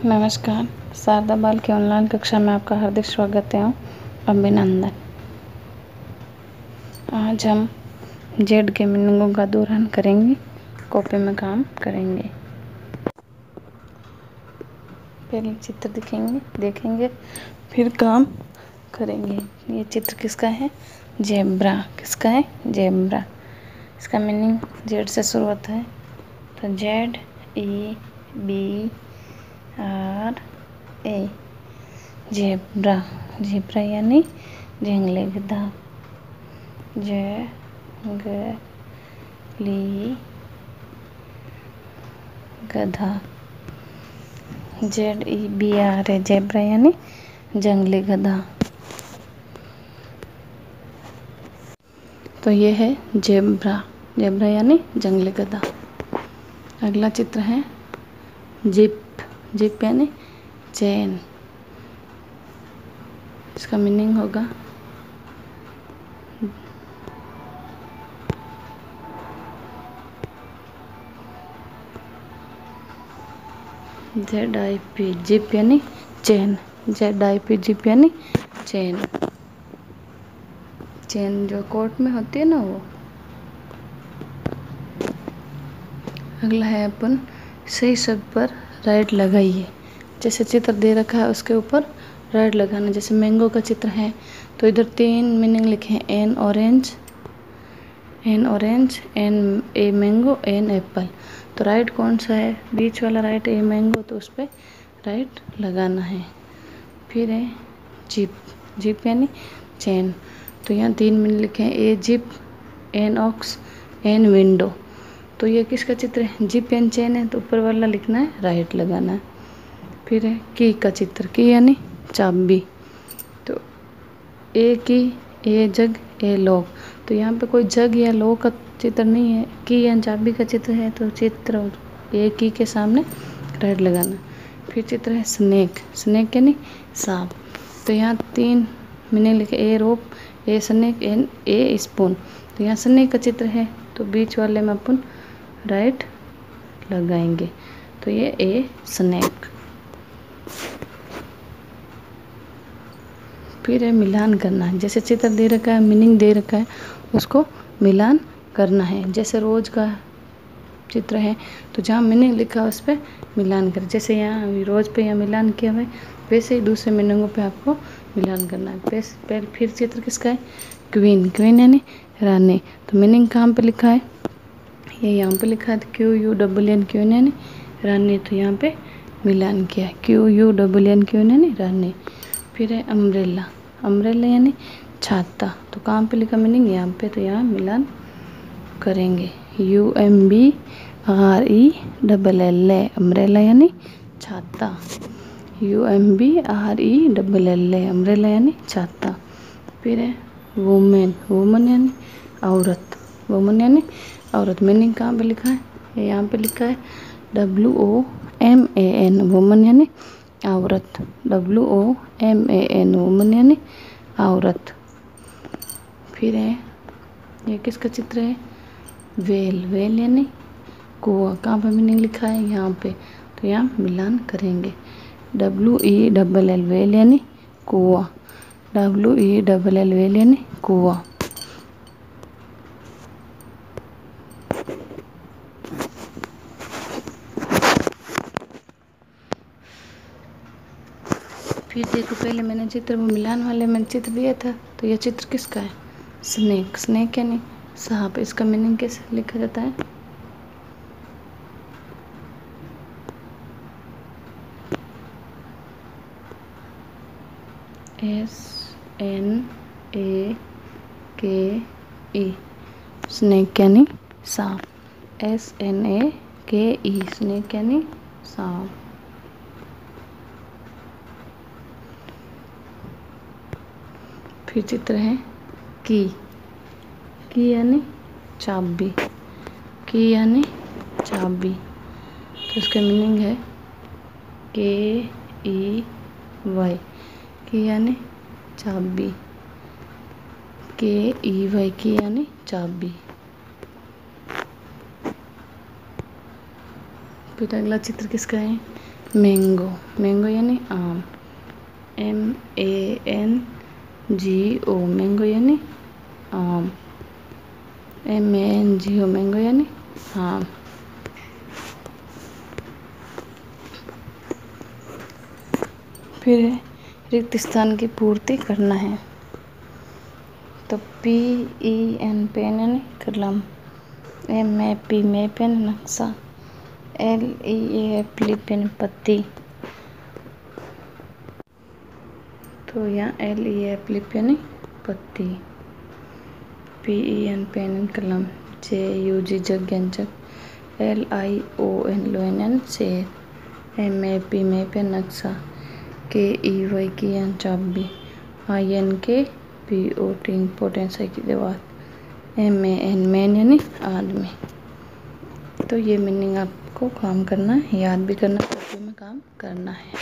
नमस्कार। शारदा बाल की ऑनलाइन कक्षा में आपका हार्दिक स्वागत है। अभिनंदन। आज हम जेड के मीनिंगों का दोहरान करेंगे, कॉपी में काम करेंगे। पहले चित्र देखेंगे फिर काम करेंगे। ये चित्र किसका है? जेब्रा। किसका है? जेब्रा। इसका मीनिंग जेड से शुरू होता है, तो Z E B R A, zebra. Zebra यानी जंगली गधा। जंगली गधा। Z E B R A, zebra यानी जंगली गधा। तो ये है जेब्रा। जेब्रा यानी जंगली गधा। अगला चित्र है जिप। जिप यानी चैन। इसका मीनिंग होगा ZIP, जिप यानी चैन। ZIP, जिप यानी चैन। चैन जो कोर्ट में होती है ना, वो। अगला है अपन सही शब्द पर राइट लगाइए। जैसे चित्र दे रखा है उसके ऊपर राइट लगाना। जैसे मैंगो का चित्र है तो इधर 3 मीनिंग लिखे हैं। An orange, an a mango, an apple. तो राइट कौन सा है? बीच वाला राइट ए मैंगो, तो उस पर राइट लगाना है। फिर है जिप। जिप यानी चैन। तो यहाँ 3 मीनिंग लिखे हैं। A zip, an ox, an window. तो ये किसका चित्र है? जिप एन चैन है, तो ऊपर वाला लिखना है, राइट लगाना है। फिर है की का चित्र। की यानी चाबी। तो ए की, ए जग, ए लॉक। तो यहाँ पे कोई जग या लॉक का चित्र नहीं है, की या चाबी का चित्र है, तो चित्र ए की के सामने राइट लगाना। फिर चित्र है स्नेक। स्नेक यानी सांप। तो यहाँ 3 मीनिंग लिखे। A rope, a snake, and a spoon. तो यहाँ स्नेक का चित्र है, तो बीच वाले में अपन राइट लगाएंगे। तो ये ए स्नेक। फिर है मिलान करना है। जैसे चित्र दे रखा है, मीनिंग दे रखा है, उसको मिलान करना है। जैसे रोज का चित्र है तो जहाँ मीनिंग लिखा है उस पर मिलान करें। जैसे यहाँ रोज पे यहाँ मिलान किया हुआ है, वैसे ही दूसरे मीनिंगों पे आपको मिलान करना है। फिर चित्र किसका है? क्वीन। क्वीन यानी रानी। तो मीनिंग कहाँ पे लिखा है? ये यहाँ पे लिखा है QUEEN, क्वीन यानी रानी। तो यहाँ पे मिलान किया, QUEEN, क्वीन यानी रानी। फिर है अम्ब्रेला। अम्ब्रेला यानी छाता। तो कहाँ पे लिखा मीनिंग? यहाँ पे। तो यहाँ मिलान करेंगे। UMBRELLA, अम्ब्रेला यानी छाता। UMBRELLA, अम्ब्रेला यानी छाता। फिर है वुमेन। वुमन यानी औरत। वुमन यानी औरत। मीनिंग कहाँ पे लिखा है? यहाँ पे लिखा है WOMAN, वुमन यानी औरत। WOMAN, वुमन यानी औरत। फिर है ये किसका चित्र है? वेल। वेल यानी कुआं। कहाँ पे मीनिंग लिखा है? यहाँ पे। तो यहाँ मिलान करेंगे। WELL, वेल यानी कुआं। WELL, वेल यानी कुआं। फिर देखो, पहले मैंने चित्र वो मिलान वाले मैंने चित्र दिया था, तो यह चित्र किसका है? स्नेक। स्नेक यानी सांप। इसका मीनिंग कैसे लिखा जाता है? SNAKE, स्नेक यानी सांप। SNAKE, स्नेक यानी सांप। फिर चित्र है की। की यानी चाबी। की यानी चाबी। तो इसका मीनिंग है KEY। की यानी चाबी। KEY, की यानी चाबी। फिर अगला चित्र किसका है? मैंगो, मैंगो यानी आम, MANGO, मैंगो यानी आम, MANGO, मैंगो यानी आम। फिर रिक्त स्थान की पूर्ति करना है, तो PEN पेन यानी कलम, MAP मैप यानी नक्शा, LEAF लिप यानी पत्ती। तो यहाँ LEAF लिप यानी पत्ती, PEN पेन यानी कलम, JUG जग यानी जग, LION लोन यानी शेर, MAP मैप यानी नक्शा, KEY की यानी चाबी, INKPOT इम्पोर्टेंस है की दीवार, MAN मैन यानी आदमी। तो ये मीनिंग आपको काम करना है, याद भी करना है, में काम करना है।